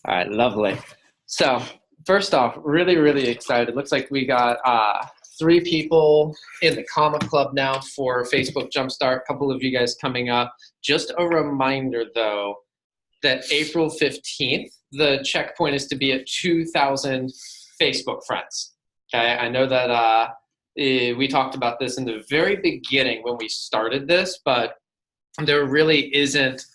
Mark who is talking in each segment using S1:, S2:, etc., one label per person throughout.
S1: All right, lovely. So first off, really, really excited. Looks like we got 3 people in the Comma Club now for Facebook Jumpstart. A couple of you guys coming up. Just a reminder, though, that April 15th, the checkpoint is to be at 2,000 Facebook friends. Okay, I know that we talked about this in the very beginning when we started this, but there really isn't.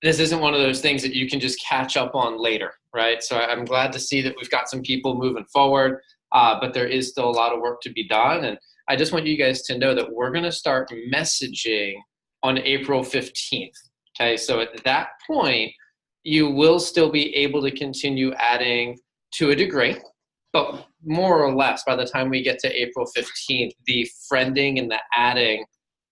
S1: This isn't one of those things that you can just catch up on later, right? So I'm glad to see that we've got some people moving forward, but there is still a lot of work to be done. And I just want you guys to know that we're going to start messaging on April 15th. Okay, so at that point, you will still be able to continue adding to a degree, but more or less by the time we get to April 15th, the friending and the adding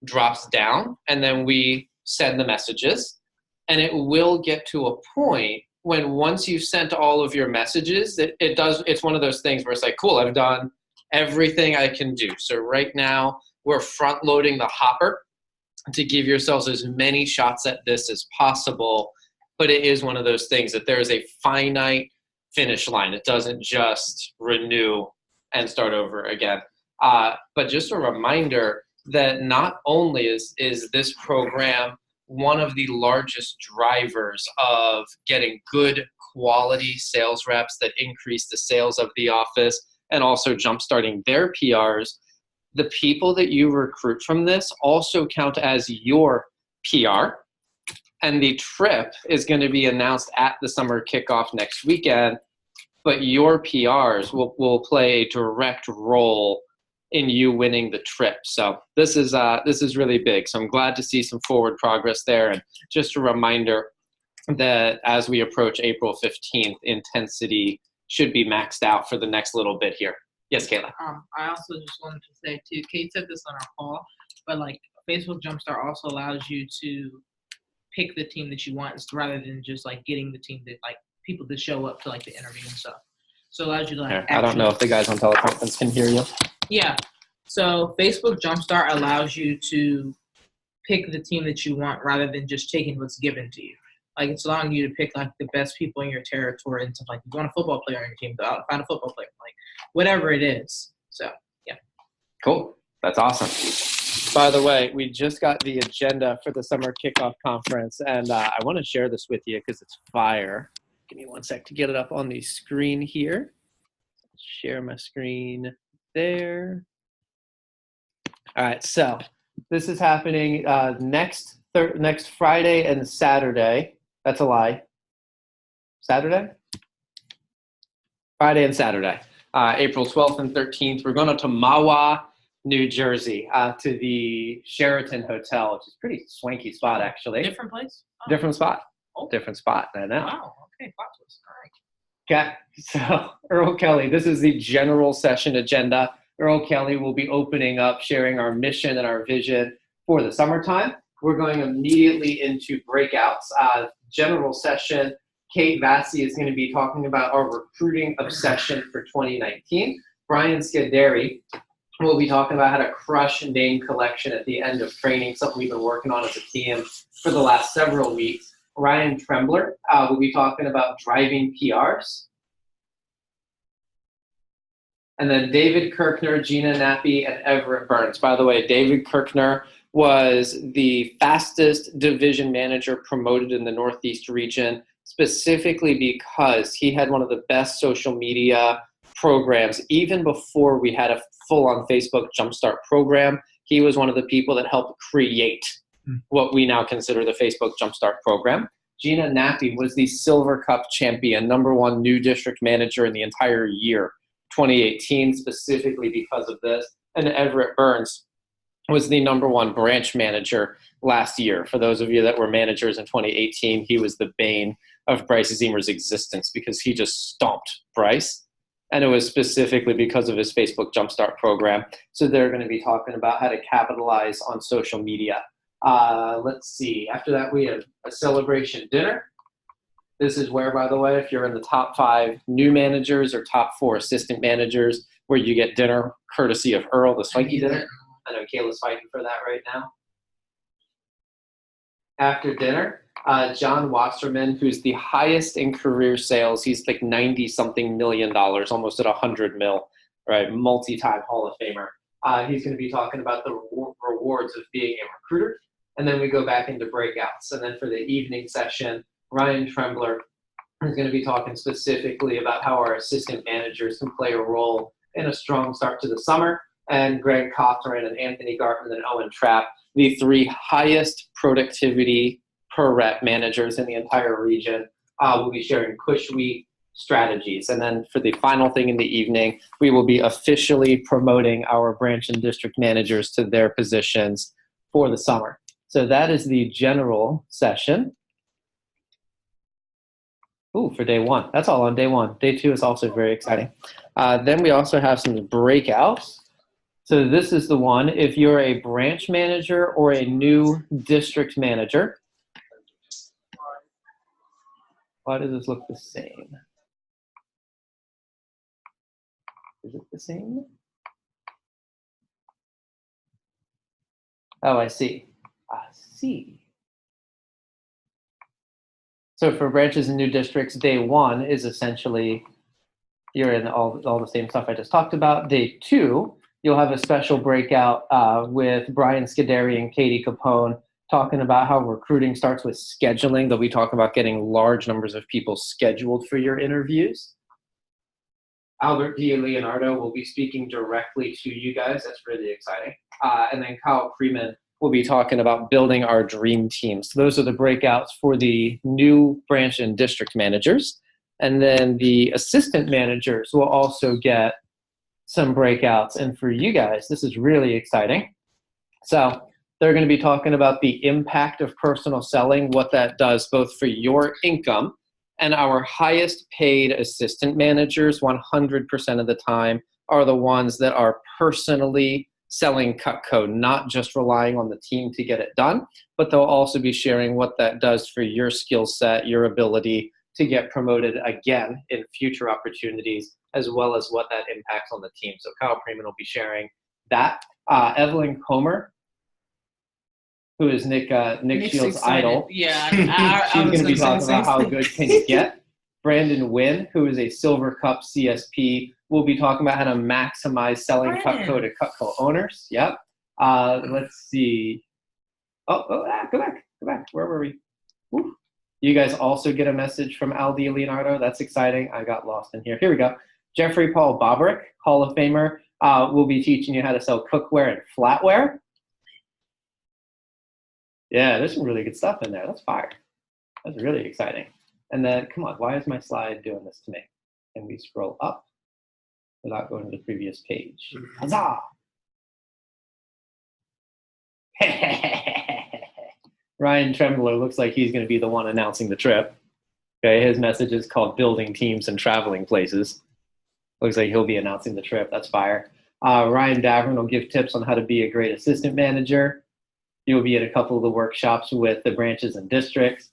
S1: drops down, and then we send the messages. And it will get to a point when once you've sent all of your messages, it's one of those things where it's like, cool, I've done everything I can do. So right now we're front loading the hopper to give yourselves as many shots at this as possible. But it is one of those things that there is a finite finish line. It doesn't just renew and start over again. But just a reminder that not only is this program one of the largest drivers of getting good quality sales reps that increase the sales of the office and also jumpstarting their PRs, the people that you recruit from this also count as your PR. And the trip is going to be announced at the summer kickoff next weekend, but your PRs will play a direct role in you winning the trip. So this is really big. So I'm glad to see some forward progress there. And just a reminder that as we approach April 15th, intensity should be maxed out for the next little bit here. Yes, Kayla.
S2: I also just wanted to say too, Kate said this on our call, but like Facebook Jumpstart also allows you to pick the team that you want rather than just like getting the team that like people that show up to like the interview and stuff. So it allows you to like
S1: I don't know if the guys on teleconference can hear you.
S2: Yeah. So Facebook Jumpstart allows you to pick the team that you want rather than just taking what's given to you. Like it's allowing you to pick like the best people in your territory and stuff like you want a football player on your team, go out and find a football player, like whatever it is. So yeah.
S1: Cool. That's awesome. By the way, we just got the agenda for the summer kickoff conference, and I want to share this with you because it's fire. Give me one sec to get it up on the screen here. Share my screen there. All right, so this is happening next Friday and Saturday. That's a lie. Saturday? Friday and Saturday. April 12th and 13th. We're going to Mahwah, New Jersey, to the Sheraton Hotel, which is a pretty swanky spot, actually.
S2: Different place?
S1: Oh. Different spot. Oh. Different spot, I know.
S2: Wow, okay, fabulous. All right.
S1: Okay, so Earl Kelly, this is the general session agenda. Earl Kelly will be opening up, sharing our mission and our vision for the summertime. We're going immediately into breakouts. General session, Kate Vassy is going to be talking about our recruiting obsession for 2019. Brian Scuderi will be talking about how to crush name collection at the end of training, something we've been working on as a team for the last several weeks. Ryan Trembler will be talking about driving PRs. And then David Kirkner, Gina Nappy, and Everett Burns. By the way, David Kirkner was the fastest division manager promoted in the Northeast region, specifically because he had one of the best social media programs. Even before we had a full-on Facebook Jumpstart program, he was one of the people that helped create what we now consider the Facebook Jumpstart program. Gina Nappy was the Silver Cup champion, #1 new district manager in the entire year, 2018, specifically because of this. And Everett Burns was the #1 branch manager last year. For those of you that were managers in 2018, he was the bane of Bryce Zemer's existence because he just stomped Bryce. And it was specifically because of his Facebook Jumpstart program. So they're going to be talking about how to capitalize on social media. Let's see. After that, we have a celebration dinner. This is where, by the way, if you're in the top 5 new managers or top 4 assistant managers, where you get dinner courtesy of Earl, the Swanky dinner. I know Kayla's fighting for that right now. After dinner, John Wasserman, who's the highest in career sales. He's like 90-something million dollars, almost at 100 mil, right? Multi-time Hall of Famer. He's going to be talking about the rewards of being a recruiter. And then we go back into breakouts. And then for the evening session, Ryan Trembler is going to be talking specifically about how our assistant managers can play a role in a strong start to the summer. And Greg Cothran and Anthony Gartman and Owen Trapp, the three highest productivity per rep managers in the entire region, will be sharing push week strategies. And then for the final thing in the evening, we will be officially promoting our branch and district managers to their positions for the summer. So that is the general session. Ooh, for day one. That's all on day one. Day two is also very exciting. Then we also have some breakouts. So this is the one. If you're a branch manager or a new district manager, why does this look the same? Is it the same? Oh, I see. I see. So for branches and new districts, day one is essentially, you're in all the same stuff I just talked about. Day two, you'll have a special breakout with Brian Scuderi and Katie Capone talking about how recruiting starts with scheduling. They'll be talking about getting large numbers of people scheduled for your interviews. Albert Leonardo will be speaking directly to you guys. That's really exciting. And then Kyle Freeman will be talking about building our dream team. So those are the breakouts for the new branch and district managers. And then the assistant managers will also get some breakouts. And for you guys, this is really exciting. So they're going to be talking about the impact of personal selling, what that does both for your income. And our highest paid assistant managers, 100% of the time, are the ones that are personally selling Cutco, not just relying on the team to get it done, but they'll also be sharing what that does for your skill set, your ability to get promoted again in future opportunities, as well as what that impacts on the team. So Kyle Freeman will be sharing that. Evelyn Comer, who is Nick Shields' idol.
S2: Yeah,
S1: she's going to be talking about how good can you get. Brandon Wynn, who is a Silver Cup CSP, will be talking about how to maximize selling Cutco to Cutco owners. Yep. Let's see. Go back. Where were we? Woo. You guys also get a message from Al Leonardo. That's exciting. I got lost in here. Here we go. Jeffrey Paul Bobrick, Hall of Famer, will be teaching you how to sell cookware and flatware. Yeah, there's some really good stuff in there. That's fire. That's really exciting. And then, come on, why is my slide doing this to me? Can we scroll up without going to the previous page? Huzzah! Ryan Trembler looks like he's going to be the one announcing the trip. Okay, his message is called Building Teams and Traveling Places. Looks like he'll be announcing the trip. That's fire. Ryan Davern will give tips on how to be a great assistant manager. You'll be at a couple of the workshops with the branches and districts.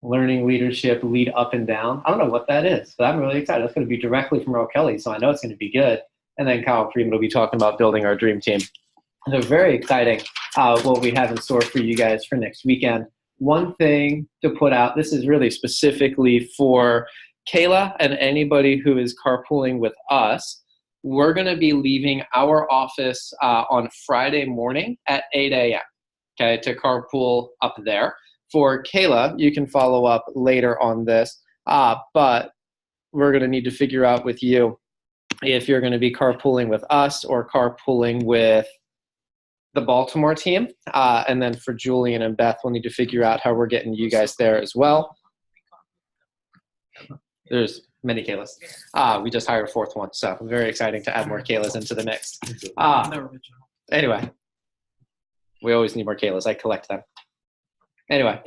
S1: Learning leadership, lead up and down. I don't know what that is, but I'm really excited. That's going to be directly from Earl Kelly, so I know it's going to be good. And then Kyle Freeman will be talking about building our dream team. So very exciting what we have in store for you guys for next weekend. One thing to put out, this is really specifically for Kayla and anybody who is carpooling with us. We're going to be leaving our office on Friday morning at 8 a.m., okay, to carpool up there. For Kayla, you can follow up later on this, but we're going to need to figure out with you if you're going to be carpooling with us or carpooling with the Baltimore team. And then for Julian and Beth, we'll need to figure out how we're getting you guys there as well. There's many Kaylas. We just hired a fourth one, so very exciting to add more Kaylas into the mix. Anyway, we always need more Kaylas. I collect them. Anyway,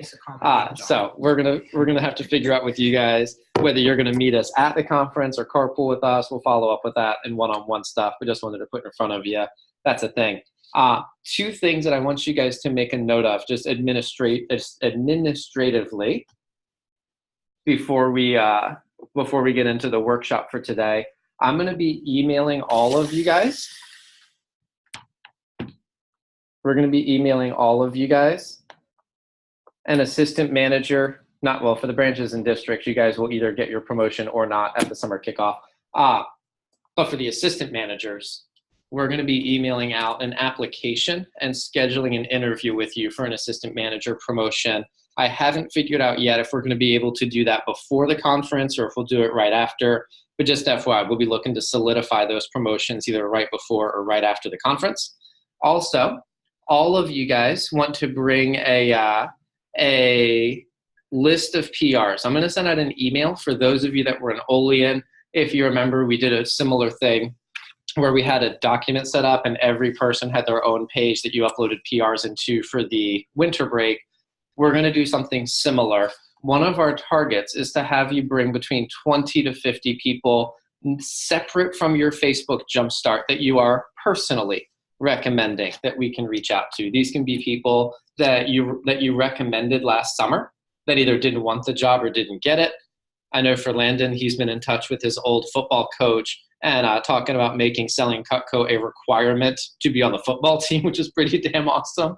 S1: so we're gonna have to figure out with you guys whether you're gonna meet us at the conference or carpool with us. We'll follow up with that in one-on-one stuff. We just wanted to put in front of you. That's a thing. Two things that I want you guys to make a note of, just administratively, before we get into the workshop for today. I'm going to be emailing all of you guys. We're going to be emailing all of you guys an assistant manager, not well, for the branches and districts, you guys will either get your promotion or not at the summer kickoff. But for the assistant managers, we're going to be emailing out an application and scheduling an interview with you for an assistant manager promotion. I haven't figured out yet if we're going to be able to do that before the conference or if we'll do it right after. But just FYI, we'll be looking to solidify those promotions either right before or right after the conference. Also, all of you guys want to bring a list of PRs. I'm going to send out an email for those of you that were in Olean. If you remember, we did a similar thing where we had a document set up and every person had their own page that you uploaded PRs into for the winter break. We're going to do something similar. One of our targets is to have you bring between 20 to 50 people separate from your Facebook Jumpstart that you are personally recommending that we can reach out to. These can be people that you recommended last summer that either didn't want the job or didn't get it. I know for Landon, he's been in touch with his old football coach and talking about making selling Cutco a requirement to be on the football team, which is pretty damn awesome.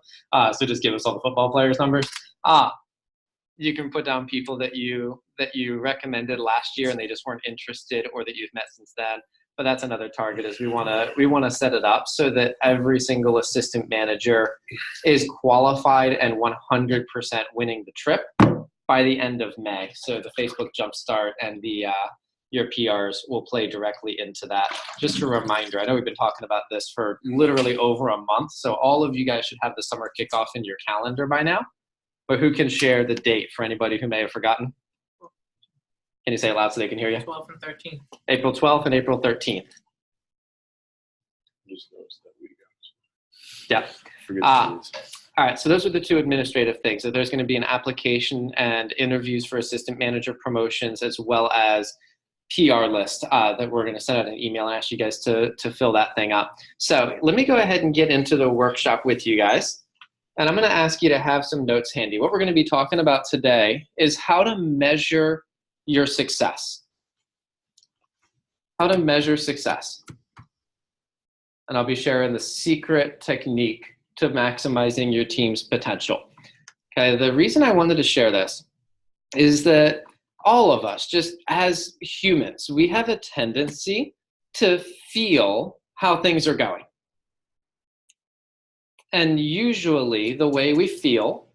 S1: So just give us all the football players' numbers. You can put down people that you recommended last year and they just weren't interested or that you've met since then. But that's another target is we want to set it up so that every single assistant manager is qualified and 100% winning the trip by the end of May. So the Facebook Jumpstart and your PRs will play directly into that. Just a reminder, I know we've been talking about this for literally over a month, so all of you guys should have the summer kickoff in your calendar by now. But who can share the date for anybody who may have forgotten? Can you say it loud so they can hear you?
S2: 12th and 13th.
S1: April 12th and April 13th.
S3: Just noticed that we
S1: Yeah.
S3: forget
S1: All right, so those are the two administrative things. So there's going to be an application and interviews for assistant manager promotions as well as PR list that we're going to send out an email and ask you guys to fill that thing up. So let me go ahead and get into the workshop with you guys. And I'm going to ask you to have some notes handy. What we're going to be talking about today is how to measure your success. How to measure success. And I'll be sharing the secret technique to maximizing your team's potential. Okay, the reason I wanted to share this is that all of us, just as humans, we have a tendency to feel how things are going. And usually the way we feel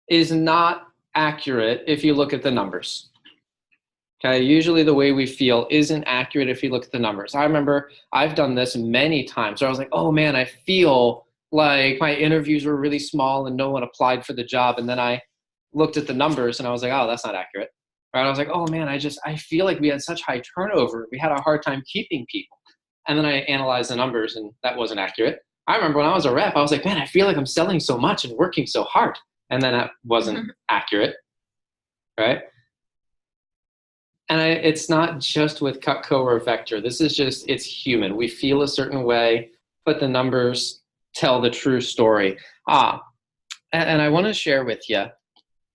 S1: is not accurate if you look at the numbers. Okay, usually the way we feel isn't accurate if you look at the numbers. I remember I've done this many times where I was like, oh man, I feel like my interviews were really small and no one applied for the job. And then I looked at the numbers and I was like, oh, that's not accurate. Right? I was like, oh man, I feel like we had such high turnover. We had a hard time keeping people. And then I analyzed the numbers and that wasn't accurate. I remember when I was a rep, I was like, man, I feel like I'm selling so much and working so hard. And then that wasn't accurate, right? And it's not just with Cutco or Vector. This is just, it's human. We feel a certain way, but the numbers tell the true story. And I want to share with you,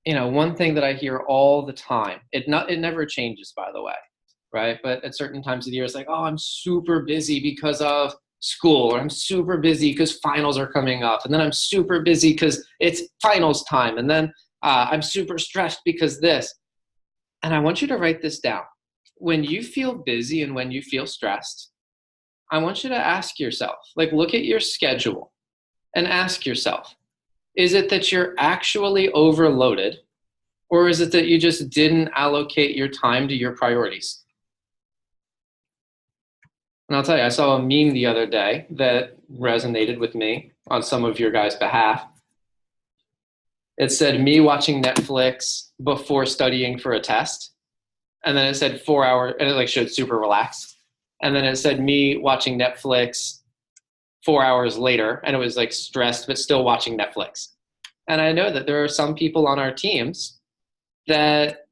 S1: one thing that I hear all the time, it never changes, by the way, right? But at certain times of the year, it's like, oh, I'm super busy because of school, or I'm super busy because finals are coming up. And then I'm super busy because it's finals time. And then I'm super stressed because this. And I want you to write this down. When you feel busy and when you feel stressed, I want you to ask yourself, look at your schedule and ask yourself, is it that you're actually overloaded, or is it that you just didn't allocate your time to your priorities? And I'll tell you, I saw a meme the other day that resonated with me on some of your guys' behalf. It said me watching Netflix before studying for a test. And then it said 4 hours, and it showed super relaxed. And then it said me watching Netflix 4 hours later, and it was stressed, but still watching Netflix. And I know that there are some people on our teams that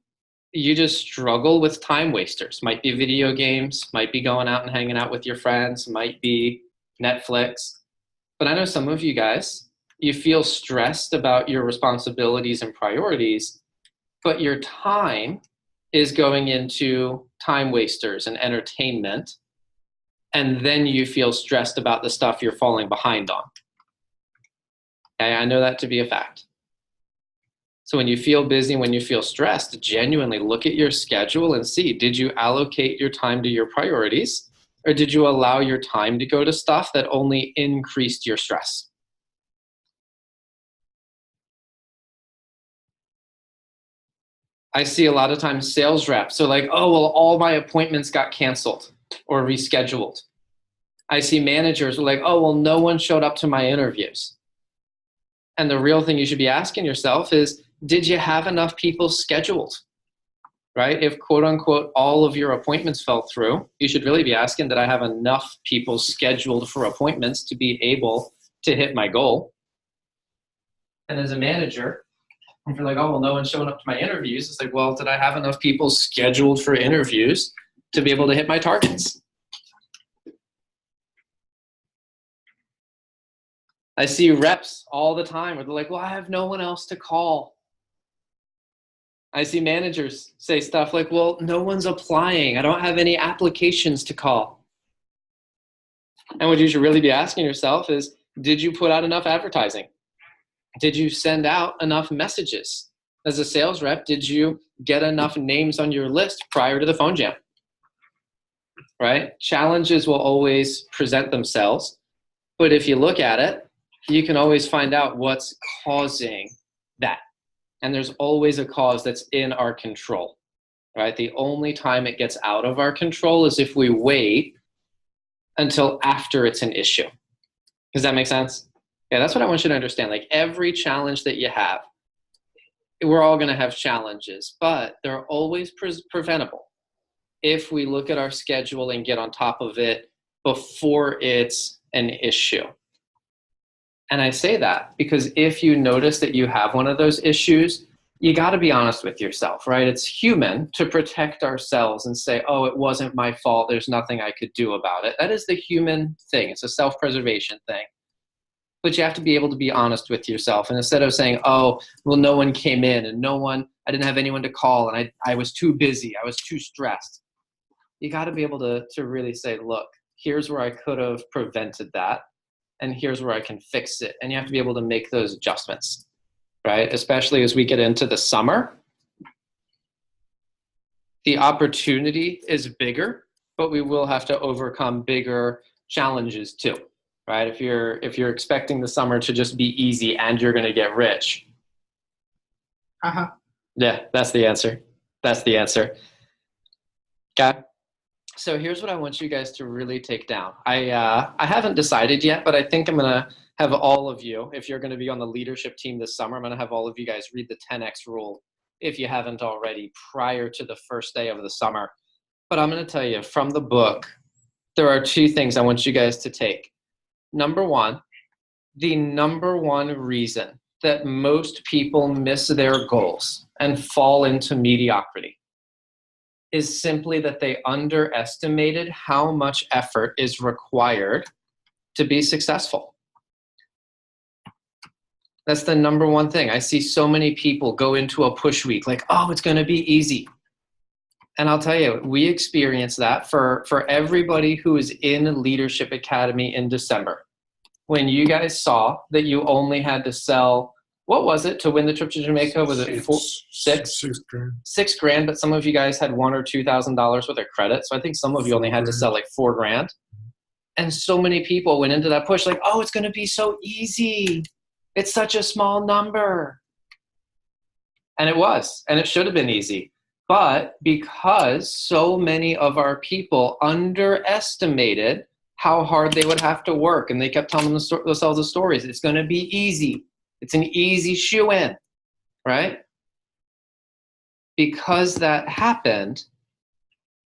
S1: you just struggle with time wasters. Might be video games, might be going out and hanging out with your friends, might be Netflix. But I know some of you guys, you feel stressed about your responsibilities and priorities, but your time is going into time wasters and entertainment, and then you feel stressed about the stuff you're falling behind on. Okay, I know that to be a fact. So when you feel busy, when you feel stressed, genuinely look at your schedule and see, did you allocate your time to your priorities, or did you allow your time to go to stuff that only increased your stress? I see a lot of times sales reps are like, oh, well, all my appointments got canceled or rescheduled. I see managers who are like, oh, well, no one showed up to my interviews. And the real thing you should be asking yourself is, did you have enough people scheduled? Right? If quote unquote all of your appointments fell through, you should really be asking, did I have enough people scheduled for appointments to be able to hit my goal? And as a manager, if you're like, oh, well, no one's showing up to my interviews, it's like, well, did I have enough people scheduled for interviews to be able to hit my targets? I see reps all the time where they're like, well, I have no one else to call. I see managers say stuff like, well, no one's applying. I don't have any applications to call. And what you should really be asking yourself is, did you put out enough advertising? Did you send out enough messages? As a sales rep, did you get enough names on your list prior to the phone jam? Right? Challenges will always present themselves. But if you look at it, you can always find out what's causing that. And there's always a cause that's in our control, right? The only time it gets out of our control is if we wait until after it's an issue. Does that make sense? Yeah, that's what I want you to understand. Like every challenge that you have, we're all going to have challenges, but they're always preventable if we look at our schedule and get on top of it before it's an issue. And I say that because if you notice that you have one of those issues, you got to be honest with yourself, right? It's human to protect ourselves and say, oh, it wasn't my fault. There's nothing I could do about it. That is the human thing. It's a self-preservation thing. But you have to be able to be honest with yourself. And instead of saying, oh, well, no one came in and I didn't have anyone to call and I was too busy, I was too stressed. You got to be able to really say, look, here's where I could have prevented that. And here's where I can fix it. And you have to be able to make those adjustments, right? Especially as we get into the summer. The opportunity is bigger, but we will have to overcome bigger challenges too, right? If you're expecting the summer to just be easy and you're going to get rich. Yeah, that's the answer. That's the answer. Okay. So here's what I want you guys to really take down. I haven't decided yet, but I think I'm going to have all of you, if you're going to be on the leadership team this summer, I'm going to have all of you guys read the 10X rule if you haven't already prior to the first day of the summer. But I'm going to tell you from the book, there are two things I want you guys to take. Number one, the number one reason that most people miss their goals and fall into mediocrity is simply that they underestimated how much effort is required to be successful. That's the number one thing. I see so many people go into a push week like, oh, it's going to be easy. And I'll tell you, we experienced that for everybody who is in Leadership Academy in December. When you guys saw that you only had to sell, what was it to win the trip to Jamaica? Was it $6,000? But some of you guys had $1,000 or $2,000 worth of credit. So I think some of you only had to sell like $4,000. And so many people went into that push like, oh, it's going to be so easy. It's such a small number. And it was, and it should have been easy. But because so many of our people underestimated how hard they would have to work, and they kept telling themselves the stories, it's going to be easy. It's an easy shoe-in, right? Because that happened,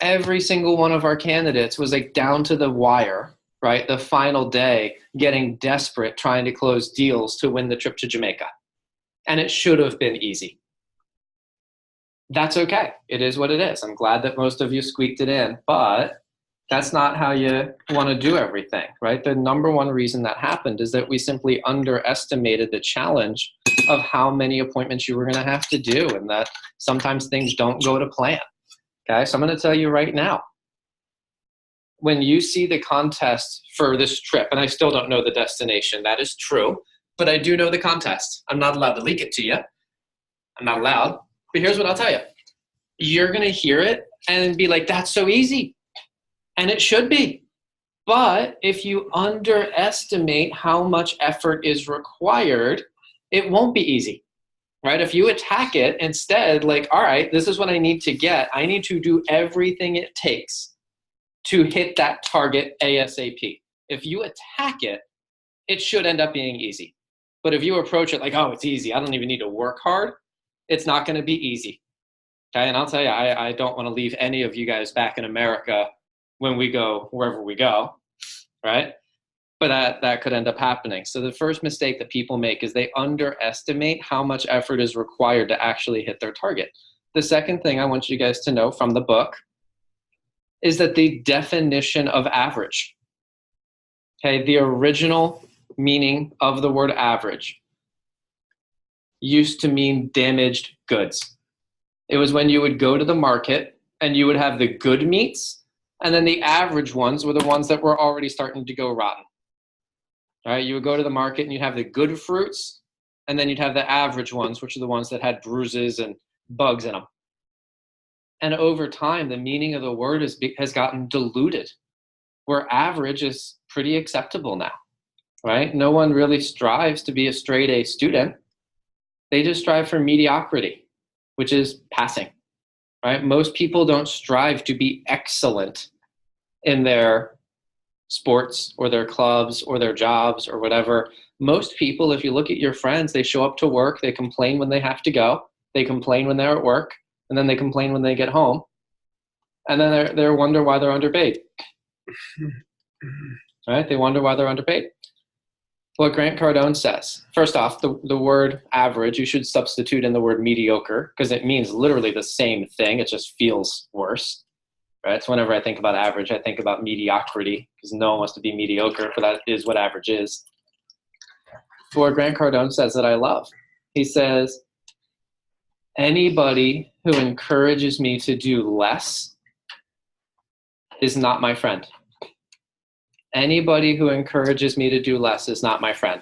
S1: every single one of our candidates was like down to the wire, right? The final day, getting desperate, trying to close deals to win the trip to Jamaica. And it should have been easy. That's okay. It is what it is. I'm glad that most of you squeaked it in, but that's not how you want to do everything, right? The number one reason that happened is that we simply underestimated the challenge of how many appointments you were going to have to do, and that sometimes things don't go to plan. Okay, so I'm going to tell you right now, when you see the contest for this trip, and I still don't know the destination, that is true, but I do know the contest. I'm not allowed to leak it to you. I'm not allowed. But here's what I'll tell you. You're going to hear it and be like, that's so easy. And it should be. But if you underestimate how much effort is required, it won't be easy, right? If you attack it instead, like, all right, this is what I need to get. I need to do everything it takes to hit that target ASAP. If you attack it, it should end up being easy. But if you approach it like, oh, it's easy, I don't even need to work hard, it's not going to be easy. Okay, and I'll tell you, I don't want to leave any of you guys back in America when we go wherever we go, right? But that could end up happening. So the first mistake that people make is they underestimate how much effort is required to actually hit their target. The second thing I want you guys to know from the book is that the definition of average, okay, the original meaning of the word average used to mean damaged goods. It was when you would go to the market and you would have the good meats, and then the average ones were the ones that were already starting to go rotten. All right, you would go to the market and you'd have the good fruits, and then you'd have the average ones, which are the ones that had bruises and bugs in them. And over time, the meaning of the word has gotten diluted, where average is pretty acceptable now, right? No one really strives to be a straight A student. They just strive for mediocrity, which is passing, right? Most people don't strive to be excellent in their sports or their clubs or their jobs or whatever. Most people, if you look at your friends, they show up to work, they complain when they have to go, they complain when they're at work, and then they complain when they get home, and then they wonder why they're underpaid. Right? They wonder why they're underpaid. What Grant Cardone says, first off, the word average, you should substitute in the word mediocre, because it means literally the same thing, it just feels worse. Right? So whenever I think about average, I think about mediocrity, because no one wants to be mediocre, but that is what average is. What Grant Cardone says that I love, he says, anybody who encourages me to do less is not my friend. Anybody who encourages me to do less is not my friend.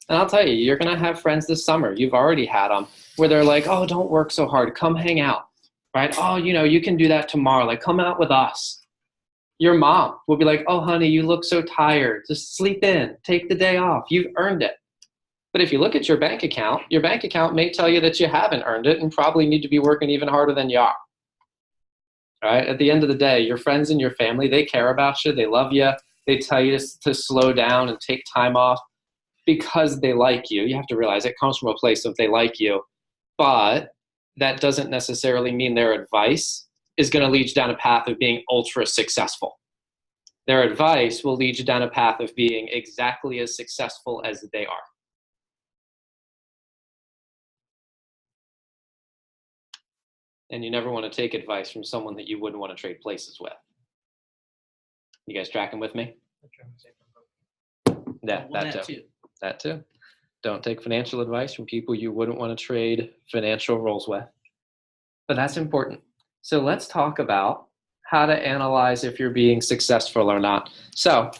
S1: And I'll tell you, you're going to have friends this summer. You've already had them where they're like, oh, don't work so hard. Come hang out, right? Oh, you can do that tomorrow. Like, come out with us. Your mom will be like, oh, honey, you look so tired. Just sleep in. Take the day off. You've earned it. But if you look at your bank account may tell you that you haven't earned it and probably need to be working even harder than you are. All right? At the end of the day, your friends and your family, they care about you. They love you. They tell you to slow down and take time off because they like you. You have to realize it comes from a place of they like you. But that doesn't necessarily mean their advice is going to lead you down a path of being ultra successful. Their advice will lead you down a path of being exactly as successful as they are. And you never want to take advice from someone that you wouldn't want to trade places with. You guys tracking with me? Yeah, that too. Don't take financial advice from people you wouldn't want to trade financial roles with. But that's important. So let's talk about how to analyze if you're being successful or not. So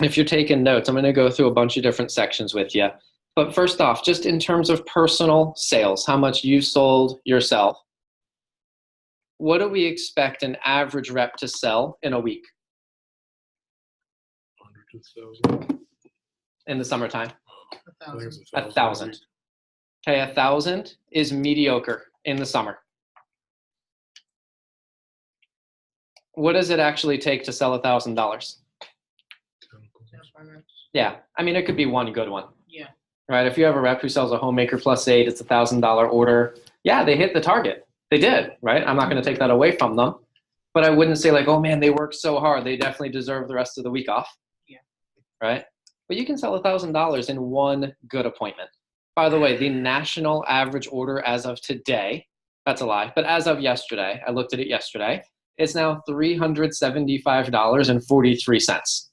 S1: if you're taking notes, I'm going to go through a bunch of different sections with you. But first off, just in terms of personal sales, how much you've sold yourself, what do we expect an average rep to sell in a week?
S3: 100,000.
S1: In the summertime?
S2: 1,000.
S1: 1,000. Okay, 1,000 is mediocre in the summer. What does it actually take to sell $1,000? Yeah, I mean, it could be one good one.
S2: Yeah.
S1: Right, if you have a rep who sells a Homemaker Plus 8, it's a $1,000 order. Yeah, they hit the target. They did, right? I'm not going to take that away from them. But I wouldn't say like, oh man, they worked so hard. They definitely deserve the rest of the week off.
S2: Yeah.
S1: Right? But you can sell $1,000 in one good appointment. By the way, the national average order as of today, that's a lie, but as of yesterday, I looked at it yesterday, it's now $375.43.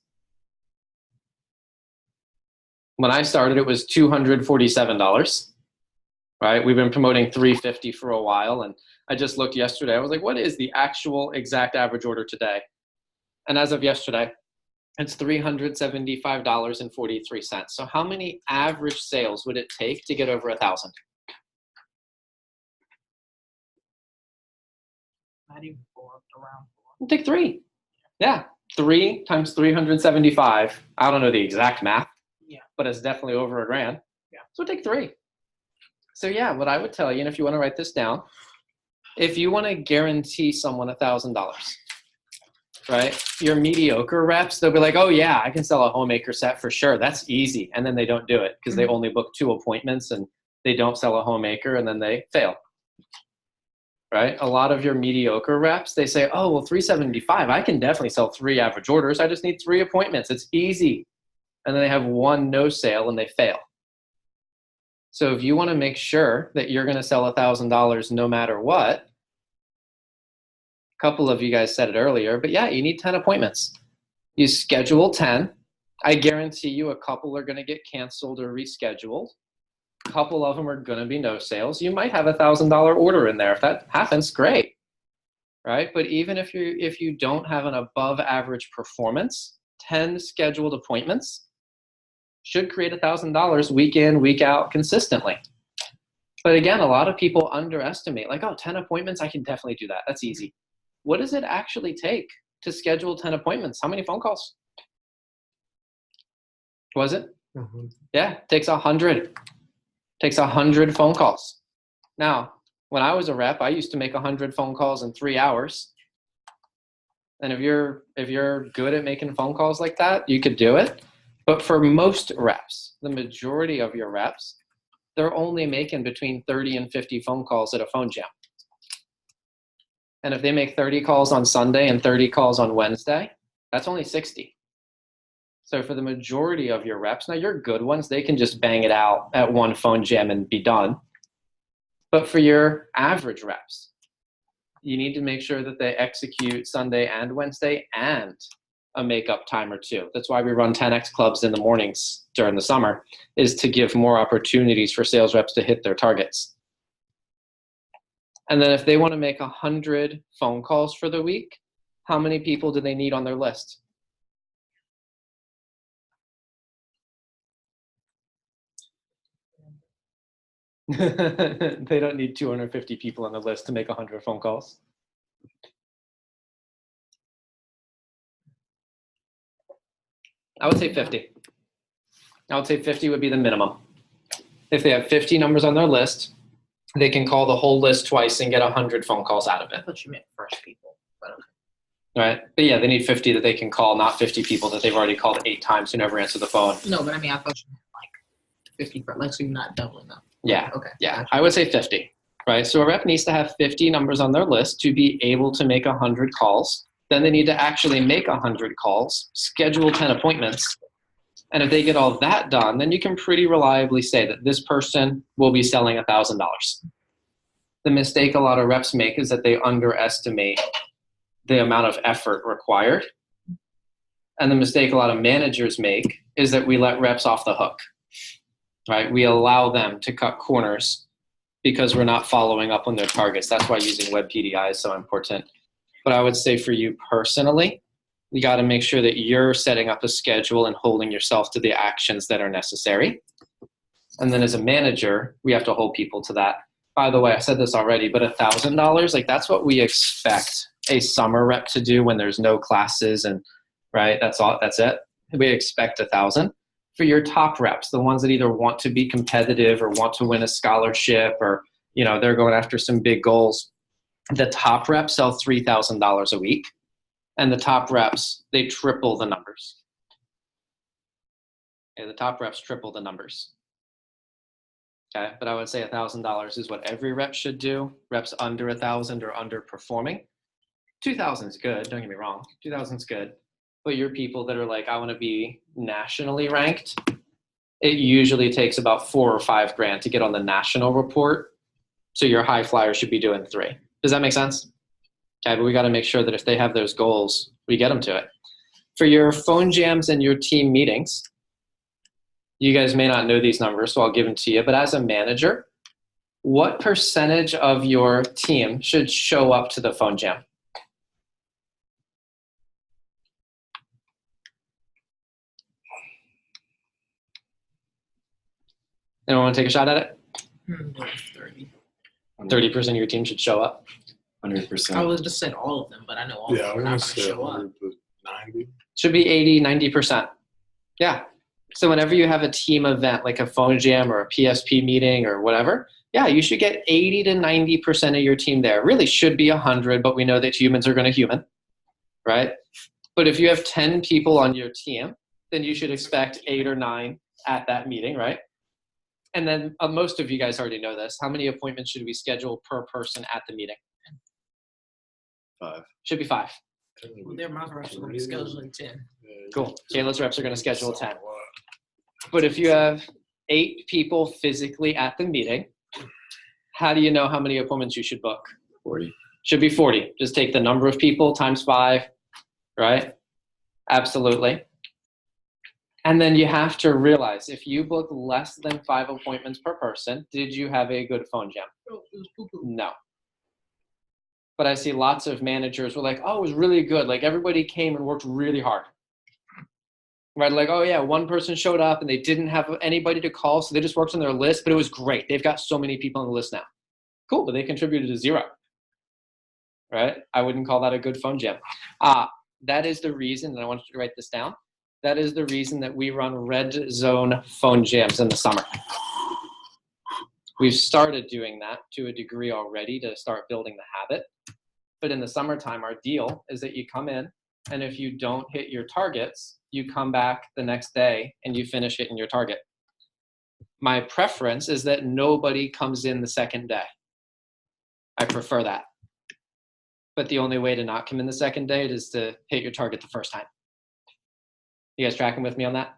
S1: When I started, it was $247. Right? We've been promoting $350 for a while, and I just looked yesterday. I was like, what is the actual exact average order today? And as of yesterday, it's $375.43. So how many average sales would it take to get over 1,000?
S2: Not even 4, around 4.
S1: Take 3. Yeah, 3 times 375. I don't know the exact math.
S2: Yeah.
S1: But it's definitely over $1,000.
S2: Yeah.
S1: So take 3. So yeah, what I would tell you, and if you want to write this down, if you want to guarantee someone $1,000, right? Your mediocre reps, they'll be like, oh yeah, I can sell a homemaker set for sure. That's easy. And then they don't do it because they only book 2 appointments and they don't sell a homemaker and then they fail. Right? A lot of your mediocre reps, they say, oh, well, 375, I can definitely sell 3 average orders. I just need 3 appointments. It's easy. And then they have 1 no sale and they fail. So if you want to make sure that you're going to sell $1,000 no matter what, a couple of you guys said it earlier, but yeah, you need 10 appointments. You schedule 10. I guarantee you a couple are going to get canceled or rescheduled. A couple of them are going to be no sales. You might have $1,000 order in there. If that happens, great, right? But even if you don't have an above average performance, 10 scheduled appointments should create $1,000 week in, week out consistently. But again, a lot of people underestimate, like, oh, 10 appointments, I can definitely do that. That's easy. What does it actually take to schedule 10 appointments? How many phone calls? Was it?
S3: Mm-hmm.
S1: Yeah, it takes 100. Takes 100 phone calls. Now, when I was a rep, I used to make 100 phone calls in 3 hours. And if you're good at making phone calls like that, you could do it. But for most reps, the majority of your reps, they're only making between 30 and 50 phone calls at a phone jam. And if they make 30 calls on Sunday and 30 calls on Wednesday, that's only 60. So for the majority of your reps, now your good ones, they can just bang it out at 1 phone jam and be done. But for your average reps, you need to make sure that they execute Sunday and Wednesday and a makeup time or 2. That's why we run 10X clubs in the mornings during the summer, is to give more opportunities for sales reps to hit their targets. And then if they want to make 100 phone calls for the week, how many people do they need on their list? They don't need 250 people on the list to make 100 phone calls. I would say 50. I would say 50 would be the minimum. If they have 50 numbers on their list, they can call the whole list twice and get 100 phone calls out of
S2: I
S1: it.
S2: thought you meant fresh people. But okay.
S1: Right? But yeah, they need 50 that they can call, not 50 people that they've already called 8 times who never answer the phone.
S2: No, but I mean, I thought you meant like 50, like, so you're not doubling them.
S1: Yeah.
S2: Okay.
S1: Yeah, I would say 50, right? So a rep needs to have 50 numbers on their list to be able to make 100 calls. Then they need to actually make 100 calls, schedule 10 appointments. And if they get all that done, then you can pretty reliably say that this person will be selling $1,000. The mistake a lot of reps make is that they underestimate the amount of effort required. And the mistake a lot of managers make is that we let reps off the hook, right? We allow them to cut corners because we're not following up on their targets. That's why using web PDI is so important. But I would say for you personally, you got to make sure that you're setting up a schedule and holding yourself to the actions that are necessary. And then as a manager, we have to hold people to that. By the way, I said this already, but $1,000, like that's what we expect a summer rep to do when there's no classes and right, that's it. We expect 1,000. For your top reps, the ones that either want to be competitive or want to win a scholarship or, you know, they're going after some big goals, the top reps sell $3,000 a week. And the top reps, they triple the numbers. Okay, the top reps triple the numbers. Okay, but I would say $1,000 is what every rep should do. Reps under 1,000 are underperforming. 2,000 is good, don't get me wrong. 2,000 is good. But your people that are like, I want to be nationally ranked, it usually takes about $4 or $5 grand to get on the national report. So your high flyer should be doing 3. Does that make sense? Okay, but we got to make sure that if they have those goals, we get them to it. For your phone jams and your team meetings, you guys may not know these numbers, so I'll give them to you. But as a manager, what percentage of your team should show up to the phone jam? Anyone want to take a shot at it?
S2: 30.
S1: 30% of your team should show up.
S2: I
S3: 100%.
S2: would just said all of them, but I know all
S4: Yeah,
S2: of
S4: I
S2: them are
S4: want
S2: not
S4: to
S2: going to
S4: say
S2: show up.
S4: 100, but 90.
S1: Should be 80, 90%. Yeah. So whenever you have a team event, like a phone jam or a PSP meeting or whatever, yeah, you should get 80 to 90% of your team there. It really should be 100, but we know that humans are going to human, right? But if you have 10 people on your team, then you should expect 8 or 9 at that meeting, right? And then most of you guys already know this. How many appointments should we schedule per person at the meeting?
S3: 5.
S1: Should be 5.
S2: Well, their mouth reps are going to be scheduling 10.
S1: Cool. Kayla's reps are going to schedule 10. But if you have 8 people physically at the meeting, how do you know how many appointments you should book?
S3: 40.
S1: Should be 40. Just take the number of people times 5, right? Absolutely. And then you have to realize, if you book less than 5 appointments per person, did you have a good phone jam?
S2: Oh, it was poo-poo.
S1: No. But I see lots of managers were like, oh, it was really good. Like, everybody came and worked really hard. Right? Like, oh, yeah, one person showed up and they didn't have anybody to call, so they just worked on their list, but it was great. They've got so many people on the list now. Cool, but they contributed to 0. Right? I wouldn't call that a good phone jam. That is the reason, and I want you to write this down, that is the reason that we run red zone phone jams in the summer. We've started doing that to a degree already to start building the habit. But in the summertime, our deal is that you come in, and if you don't hit your targets, you come back the next day and you finish hitting your target. My preference is that nobody comes in the second day. I prefer that. But the only way to not come in the second day is to hit your target the first time. You guys tracking with me on that?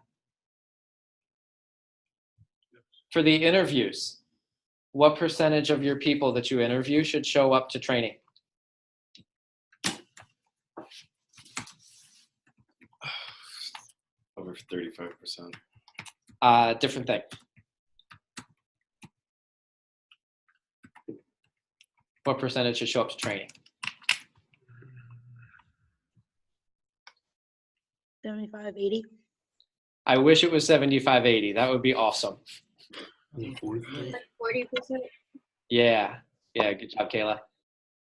S1: For the interviews, what percentage of your people that you interview should show up to training?
S3: Over 35%.
S1: Different thing. What percentage should show up to training?
S5: 75, 80.
S1: I wish it was 75, 80. That would be awesome.
S4: 40.
S5: 40%.
S1: Yeah. Yeah, good job, Kayla.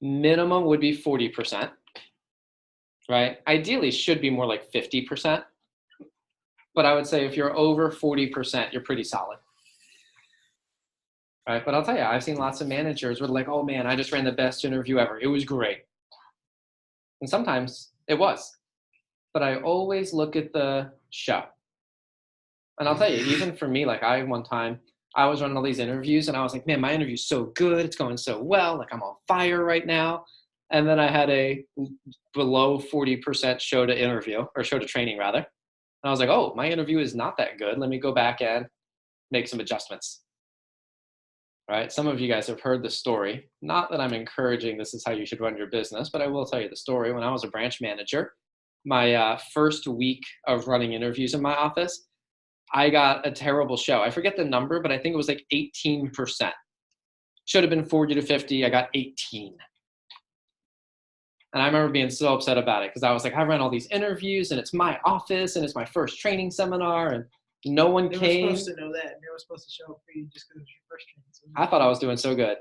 S1: Minimum would be 40%, right? Ideally, should be more like 50%. But I would say if you're over 40%, you're pretty solid. Right? But I'll tell you, I've seen lots of managers who are like, oh man, I just ran the best interview ever. It was great. And sometimes it was. But I always look at the show. And I'll tell you, even for me, like one time, I was running all these interviews and I was like, man, my interview's so good. It's going so well. Like, I'm on fire right now. And then I had a below 40% show to interview, or show to training rather. And I was like, oh, my interview is not that good. Let me go back and make some adjustments. Right? Some of you guys have heard the story. Not that I'm encouraging this is how you should run your business, but I will tell you the story. When I was a branch manager, my first week of running interviews in my office, I got a terrible show. I forget the number, but I think it was like 18%. Should have been 40 to 50. I got 18. And I remember being so upset about it because I was like, I ran all these interviews and it's my office and it's my first training seminar and no one
S2: They
S1: came.
S2: were supposed to know that. They were supposed to show up for you just because it was your first training.
S1: I thought I was doing so good,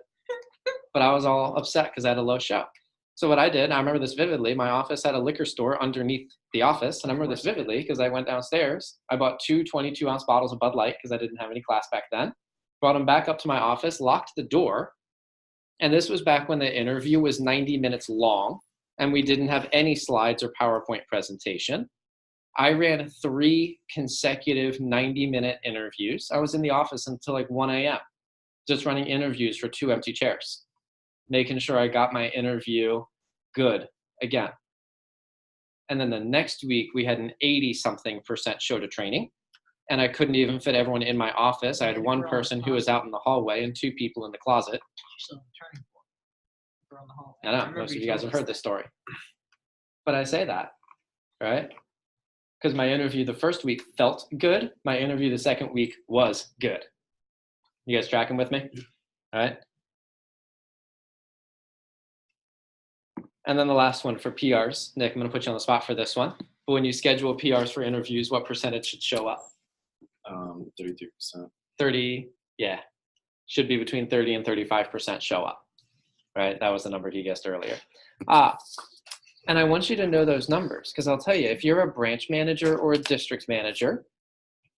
S1: but I was all upset because I had a low show. So what I did, I remember this vividly, my office had a liquor store underneath the office. And I remember this vividly because I went downstairs. I bought 2 22-ounce bottles of Bud Light because I didn't have any class back then. Brought them back up to my office, locked the door. And this was back when the interview was 90 minutes long and we didn't have any slides or PowerPoint presentation. I ran 3 consecutive 90-minute interviews. I was in the office until like 1 a.m. just running interviews for 2 empty chairs, making sure I got my interview good again. And then the next week we had an 80-something% show to training. And I couldn't even fit everyone in my office. I had one person who was out in the hallway and 2 people in the closet. I know, most of you guys have heard this story. But I say that, right? Because my interview the first week felt good. My interview the second week was good. You guys tracking with me? All right. And then the last one for PRs. Nick, I'm going to put you on the spot for this one. But when you schedule PRs for interviews, what percentage should show up?
S3: 33%.
S1: 30, yeah. Should be between 30 and 35% show up. right? That was the number he guessed earlier. And I want you to know those numbers because I'll tell you, if you're a branch manager or a district manager,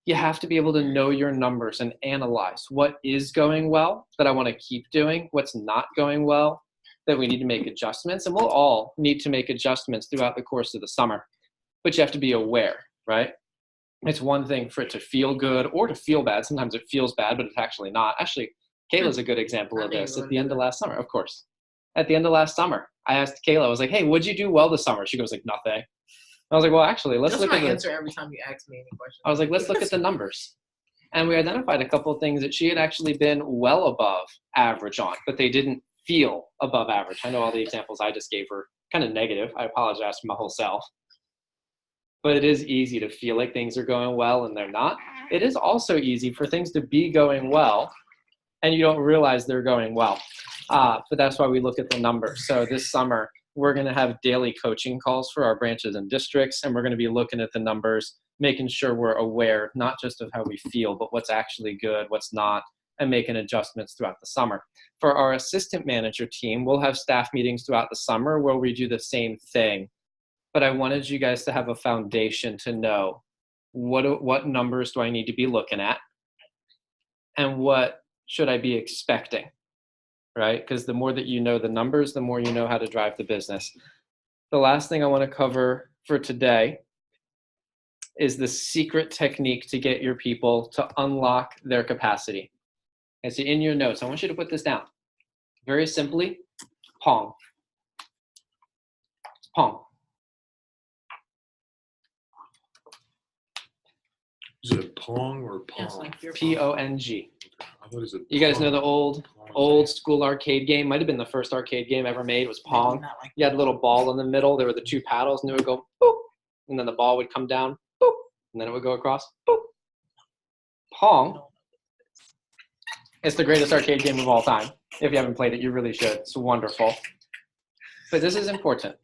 S1: you have to be able to know your numbers and analyze what is going well that I want to keep doing, what's not going well that we need to make adjustments. And we'll all need to make adjustments throughout the course of the summer, but you have to be aware, right? It's one thing for it to feel good or to feel bad. Sometimes it feels bad, but it's actually not. Actually, Kayla's a good example of this at the end of last summer, of course. At the end of last summer, I asked Kayla, I was like, hey, what'd you do well this summer? She goes like, nothing. I was like, well, actually, let's
S2: That's
S1: look
S2: my
S1: at
S2: answer every time you ask me any question.
S1: I was like, let's look at the numbers. And we identified a couple of things that she had actually been well above average on, but they didn't feel above average. I know all the examples I just gave were kind of negative. I apologize for my whole self. But it is easy to feel like things are going well and they're not. It is also easy for things to be going well and you don't realize they're going well. But that's why we look at the numbers. So this summer, we're going to have daily coaching calls for our branches and districts, and we're going to be looking at the numbers, making sure we're aware not just of how we feel, but what's actually good, what's not, and making adjustments throughout the summer. For our assistant manager team, we'll have staff meetings throughout the summer where we do the same thing. But I wanted you guys to have a foundation to know what numbers do I need to be looking at and what should I be expecting, right? Because the more that you know the numbers, the more you know how to drive the business. The last thing I want to cover for today is the secret technique to get your people to unlock their capacity. And so in your notes, I want you to put this down. Very simply, Pong. It's Pong.
S4: Is it Pong or Pong?
S2: Yes, like your
S1: P-O-N-G.
S4: I thought it was
S1: You guys know the
S4: Pong.
S1: old school arcade game? Might have been the first arcade game ever made. It was Pong.
S2: Not like
S1: You had a little ball in the middle. There were the two paddles, and it would go boop, and then the ball would come down, boop, and then it would go across, boop. Pong is the greatest arcade game of all time. If you haven't played it, you really should. It's wonderful. But this is important.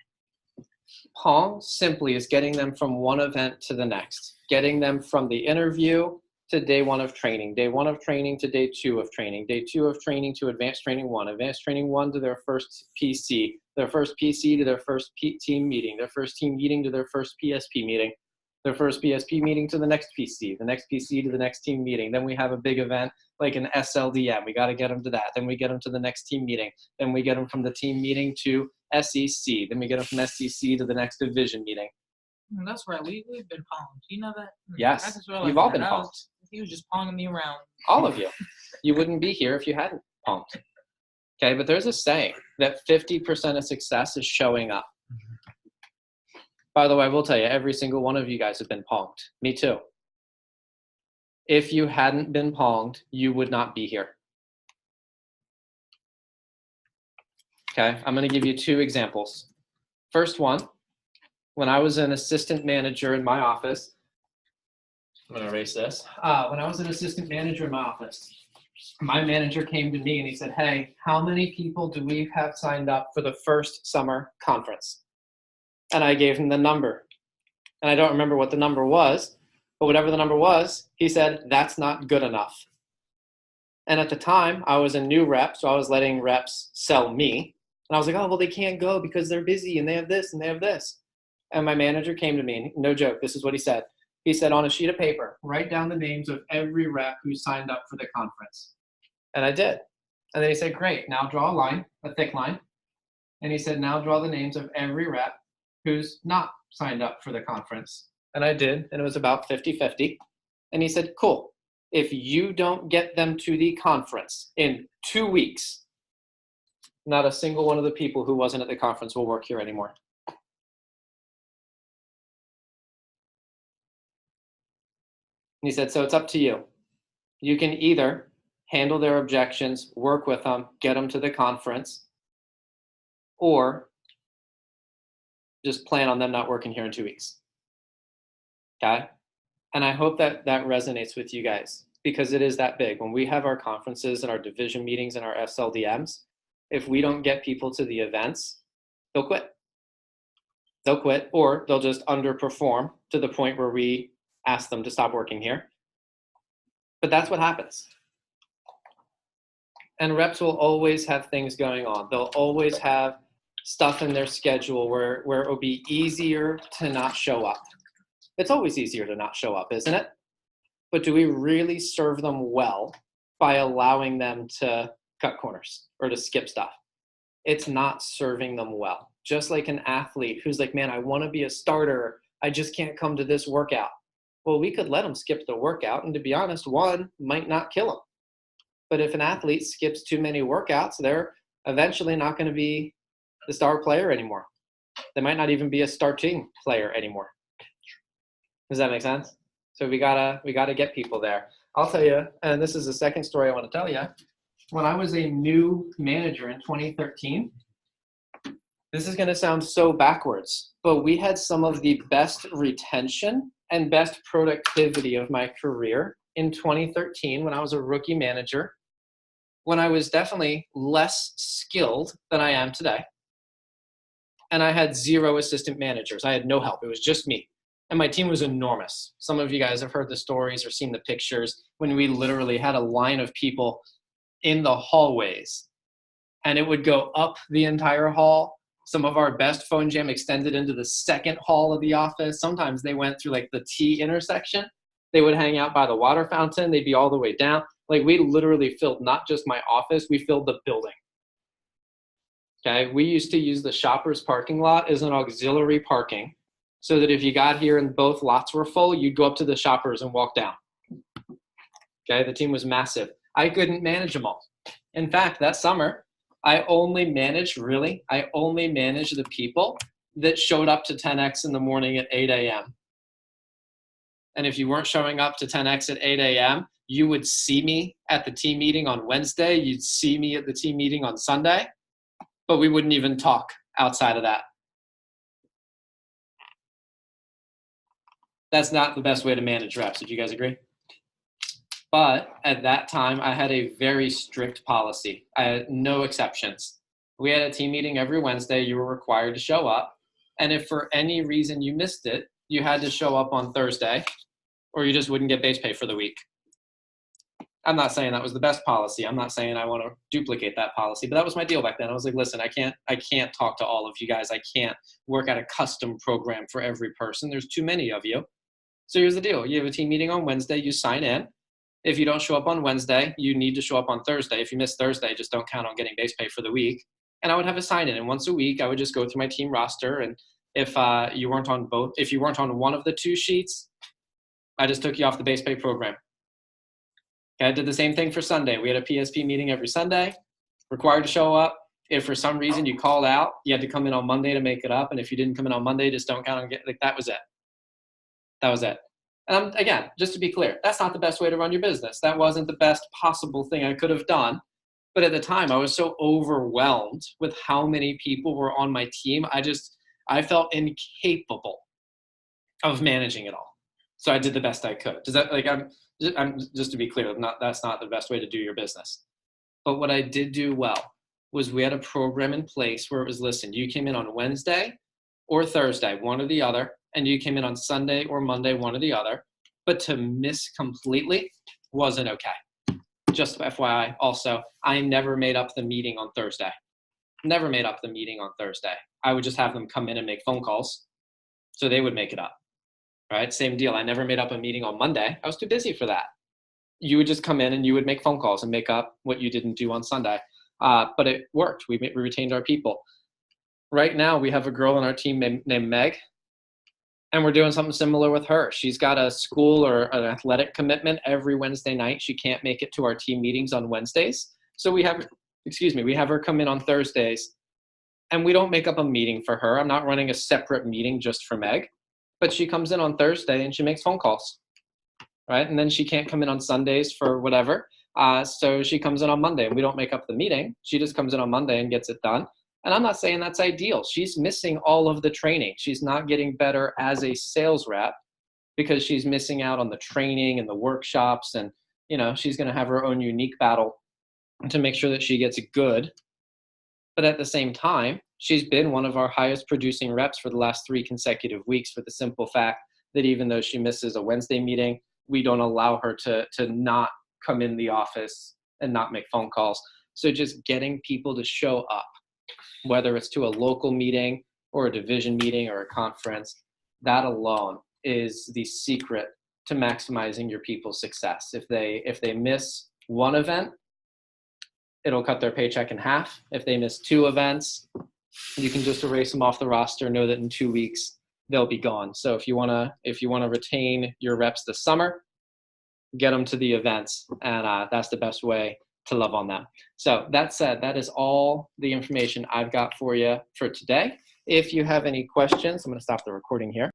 S1: Pong simply is getting them from one event to the next, getting them from the interview to day one of training to day two of training, day two of training to advanced training one to their first PC, their first PC to their first team meeting, their first team meeting to their first PSP meeting, their first PSP meeting to the next PC, the next PC to the next team meeting. Then we have a big event like an SLDM. We got to get them to that. Then we get them to the next team meeting. Then we get them from the team meeting to SEC. Then we get them from SEC to the next division meeting.
S2: That's right. We've been ponged. You know that?
S1: Yes,
S2: I just realized
S1: you've all
S2: that.
S1: been ponged.
S2: He was just ponging me around.
S1: All of you. You wouldn't be here if you hadn't ponged. Okay, but there's a saying that 50% of success is showing up. By the way, I will tell you, every single one of you guys have been ponged. Me too. If you hadn't been ponged, you would not be here. Okay, I'm going to give you two examples. First one, when I was an assistant manager in my office, I'm going to erase this. When I was an assistant manager in my office, my manager came to me and he said, hey, how many people do we have signed up for the first summer conference? And I gave him the number. And I don't remember what the number was, but whatever the number was, he said, that's not good enough. And at the time, I was a new rep, so I was letting reps sell me. And I was like, oh, well, they can't go because they're busy and they have this and they have this. And my manager came to me, and no joke, this is what he said. He said, on a sheet of paper, write down the names of every rep who signed up for the conference. And I did. And then he said, great, now draw a line, a thick line. And he said, now draw the names of every rep who's not signed up for the conference. And I did, and it was about 50-50. And he said, cool, if you don't get them to the conference in 2 weeks, not a single one of the people who wasn't at the conference will work here anymore. And he said, so it's up to you. You can either handle their objections, work with them, get them to the conference, or just plan on them not working here in 2 weeks. Okay? And I hope that that resonates with you guys because it is that big. When we have our conferences and our division meetings and our SLDMs, if we don't get people to the events, they'll quit. They'll quit or they'll just underperform to the point where we ask them to stop working here. But that's what happens. And reps will always have things going on. They'll always have stuff in their schedule where it'll be easier to not show up. It's always easier to not show up, isn't it? But do we really serve them well by allowing them to cut corners or to skip stuff? It's not serving them well. Just like an athlete who's like, man, I want to be a starter. I just can't come to this workout. Well, we could let them skip the workout. And to be honest, one might not kill them. But if an athlete skips too many workouts, they're eventually not going to be the star player anymore. They might not even be a starting player anymore. Does that make sense? So we gotta get people there. I'll tell you, and this is the second story I want to tell you. When I was a new manager in 2013, this is going to sound so backwards, but we had some of the best retention and best productivity of my career in 2013 when I was a rookie manager, when I was definitely less skilled than I am today. And I had 0 assistant managers. I had no help. It was just me. And my team was enormous. Some of you guys have heard the stories or seen the pictures when we literally had a line of people in the hallways, and it would go up the entire hall. Some of our best phone jam extended into the second hall of the office. Sometimes they went through like the T intersection. They would hang out by the water fountain. They'd be all the way down. Like we literally filled not just my office, we filled the building. Okay, we used to use the Shoppers parking lot as an auxiliary parking so that if you got here and both lots were full, you'd go up to the Shoppers and walk down. Okay, the team was massive. I couldn't manage them all. In fact, that summer, I only managed the people that showed up to 10X in the morning at 8 a.m. And if you weren't showing up to 10X at 8 a.m., you would see me at the team meeting on Wednesday. You'd see me at the team meeting on Sunday, but we wouldn't even talk outside of that. That's not the best way to manage reps. Would you guys agree? But at that time, I had a very strict policy. I had no exceptions. We had a team meeting every Wednesday. You were required to show up. And if for any reason you missed it, you had to show up on Thursday, or you just wouldn't get base pay for the week. I'm not saying that was the best policy. I'm not saying I want to duplicate that policy, but that was my deal back then. I was like, listen, I can't talk to all of you guys. I can't work out a custom program for every person. There's too many of you. So here's the deal. You have a team meeting on Wednesday. You sign in. If you don't show up on Wednesday, you need to show up on Thursday. If you miss Thursday, just don't count on getting base pay for the week. And I would have a sign in. And once a week, I would just go through my team roster. And if you weren't on one of the 2 sheets, I just took you off the base pay program. Okay, I did the same thing for Sunday. We had a PSP meeting every Sunday, required to show up. If for some reason you called out, you had to come in on Monday to make it up. And if you didn't come in on Monday, just don't count on that was it. That was it. And again, just to be clear, that's not the best way to run your business. That wasn't the best possible thing I could have done. But at the time, I was so overwhelmed with how many people were on my team. I felt incapable of managing it all. So I did the best I could. Does that, I'm just to be clear, that's not the best way to do your business. But what I did do well was we had a program in place where it was, listen, you came in on Wednesday or Thursday, one or the other, and you came in on Sunday or Monday, one or the other, but to miss completely wasn't okay. Just FYI, also, I never made up the meeting on Thursday. Never made up the meeting on Thursday. I would just have them come in and make phone calls so they would make it up, right? Same deal. I never made up a meeting on Monday. I was too busy for that. You would just come in and you would make phone calls and make up what you didn't do on Sunday. But it worked. We retained our people. Right now, we have a girl on our team named Meg. And we're doing something similar with her. She's got a school or an athletic commitment every Wednesday night. She can't make it to our team meetings on Wednesdays. So we have her come in on Thursdays, and we don't make up a meeting for her. I'm not running a separate meeting just for Meg, but she comes in on Thursday and she makes phone calls, right? And then she can't come in on Sundays for whatever. So she comes in on Monday, and we don't make up the meeting. She just comes in on Monday and gets it done. And I'm not saying that's ideal. She's missing all of the training. She's not getting better as a sales rep because she's missing out on the training and the workshops. And, she's going to have her own unique battle to make sure that she gets good. But at the same time, she's been one of our highest producing reps for the last 3 consecutive weeks for the simple fact that even though she misses a Wednesday meeting, we don't allow her to not come in the office and not make phone calls. So just getting people to show up, whether it's to a local meeting or a division meeting or a conference, that alone is the secret to maximizing your people's success. If they miss one event, it'll cut their paycheck in half. If they miss 2 events, you can just erase them off the roster, know that in 2 weeks they'll be gone. So if you want to retain your reps this summer, get them to the events, and that's the best way to love on them. So that said, that is all the information I've got for you for today. If you have any questions, I'm going to stop the recording here.